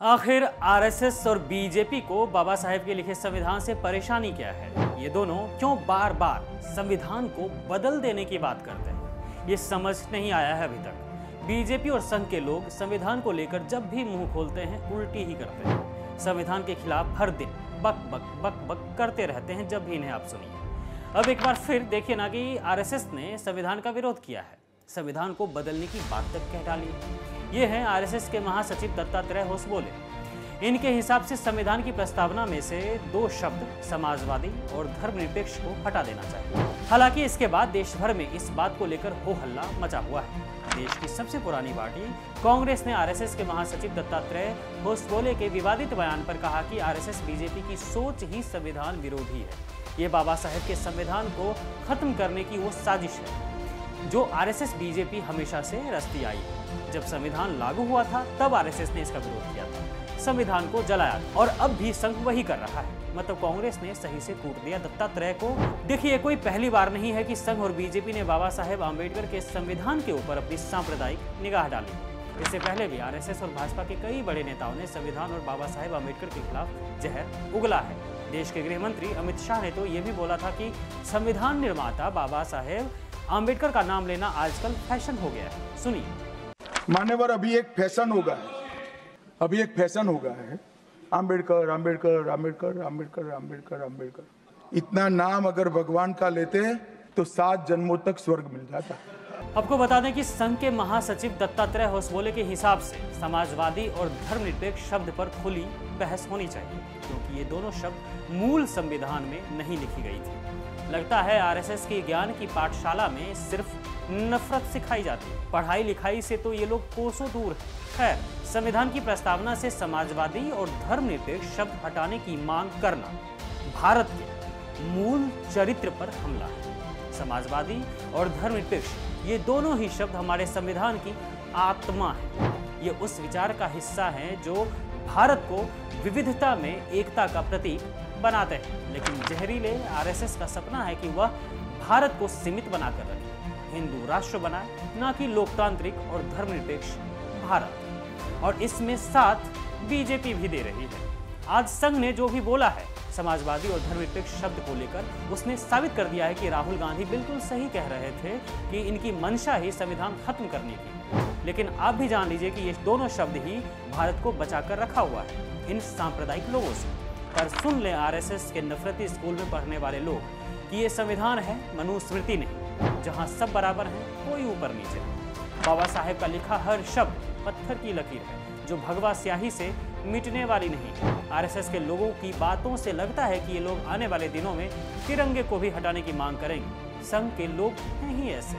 आखिर आरएसएस और बीजेपी को बाबा साहेब के लिखे संविधान से परेशानी क्या है? ये दोनों क्यों बार बार संविधान को बदल देने की बात करते हैं, ये समझ नहीं आया है अभी तक। बीजेपी और संघ के लोग संविधान को लेकर जब भी मुंह खोलते हैं उल्टी ही करते हैं। संविधान के खिलाफ हर दिन बक बक बक बक करते रहते हैं जब भी इन्हें आप सुनिए। अब एक बार फिर देखिए ना कि आरएसएस ने संविधान का विरोध किया है, संविधान को बदलने की बात तक कह डाली। ये हैं आरएसएस के महासचिव दत्तात्रेय होसबोले। इनके हिसाब से संविधान की प्रस्तावना में से 2 शब्द समाजवादी और धर्मनिरपेक्ष को हटा देना चाहिए। हालांकि इसके बाद देश भर में इस बात को लेकर हो हल्ला मचा हुआ है। देश की सबसे पुरानी पार्टी कांग्रेस ने आरएसएस के महासचिव दत्तात्रेय होसबोले के विवादित बयान पर कहा कि आरएसएस बीजेपी की सोच ही संविधान विरोधी है। ये बाबा साहेब के संविधान को खत्म करने की वो साजिश है जो आरएसएस बीजेपी हमेशा से रचती आई है। जब संविधान लागू हुआ था तब आरएसएस ने इसका विरोध किया था, संविधान को जलाया था और अब भी संघ वही कर रहा है। मतलब कांग्रेस ने सही से कूट दिया दत्तात्रेय को। देखिए, कोई पहली बार नहीं है कि संघ और बीजेपी ने बाबा साहेब आम्बेडकर के संविधान के ऊपर अपनी सांप्रदायिक निगाह डाली। इससे पहले भी आरएसएस और भाजपा के कई बड़े नेताओं ने संविधान और बाबा साहेब आम्बेडकर के खिलाफ जहर उगला है। देश के गृह मंत्री अमित शाह ने तो ये भी बोला था कि संविधान निर्माता बाबा साहेब आम्बेडकर का नाम लेना आजकल फैशन हो गया है। सुनिए। मान्यवर, अभी एक फैशन हो गया है आम्बेडकर आम्बेडकर आम्बेडकर आम्बेडकर आम्बेडकर आम्बेडकर। इतना नाम अगर भगवान का लेते हैं तो 7 जन्मों तक स्वर्ग मिल जाता। आपको बता दें कि संघ के महासचिव दत्तात्रेय होसबोले के हिसाब से समाजवादी और धर्मनिरपेक्ष शब्द पर खुली बहस होनी चाहिए, क्योंकि ये दोनों शब्द मूल संविधान में नहीं लिखी गई थी। लगता है आरएसएस की ज्ञान की पाठशाला में सिर्फ नफरत सिखाई जाती है, पढ़ाई लिखाई से तो ये लोग कोसों दूर है। खैर, संविधान की प्रस्तावना से समाजवादी और धर्मनिरपेक्ष शब्द हटाने की मांग करना भारत के मूल चरित्र पर हमला है। समाजवादी और धर्मनिरपेक्ष ये दोनों ही शब्द हमारे संविधान की आत्मा है। ये उस विचार का हिस्सा है जो भारत को विविधता में एकता का प्रतीक बनाते हैं। लेकिन जहरीले आरएसएस का सपना है कि वह भारत को सीमित बनाकर रखे, हिंदू राष्ट्र बनाए, ना कि लोकतांत्रिक और धर्मनिरपेक्ष भारत। और इसमें साथ बीजेपी भी दे रही है। आज संघ ने जो भी बोला है समाजवादी और धर्मनिरपेक्ष शब्द को लेकर, उसने साबित कर दिया है कि राहुल गांधी बिल्कुल सही कह रहे थे कि इनकी मंशा ही संविधान खत्म करने की। लेकिन आप भी जान लीजिए कि ये दोनों शब्द ही भारत को बचाकर रखा हुआ है इन सांप्रदायिक लोगों से। पर सुन ले आरएसएस के नफरती स्कूल में पढ़ने वाले लोग कि ये संविधान है, मनुस्मृति नहीं, जहां सब बराबर हैं, कोई ऊपर नीचे नहीं। बाबा साहेब का लिखा हर शब्द पत्थर की लकीर है जो भगवा स्याही से मिटने वाली नहीं। आरएसएस के लोगों की बातों से लगता है कि ये लोग आने वाले दिनों में तिरंगे को भी हटाने की मांग करेंगे। संघ के लोग हैं ही ऐसे।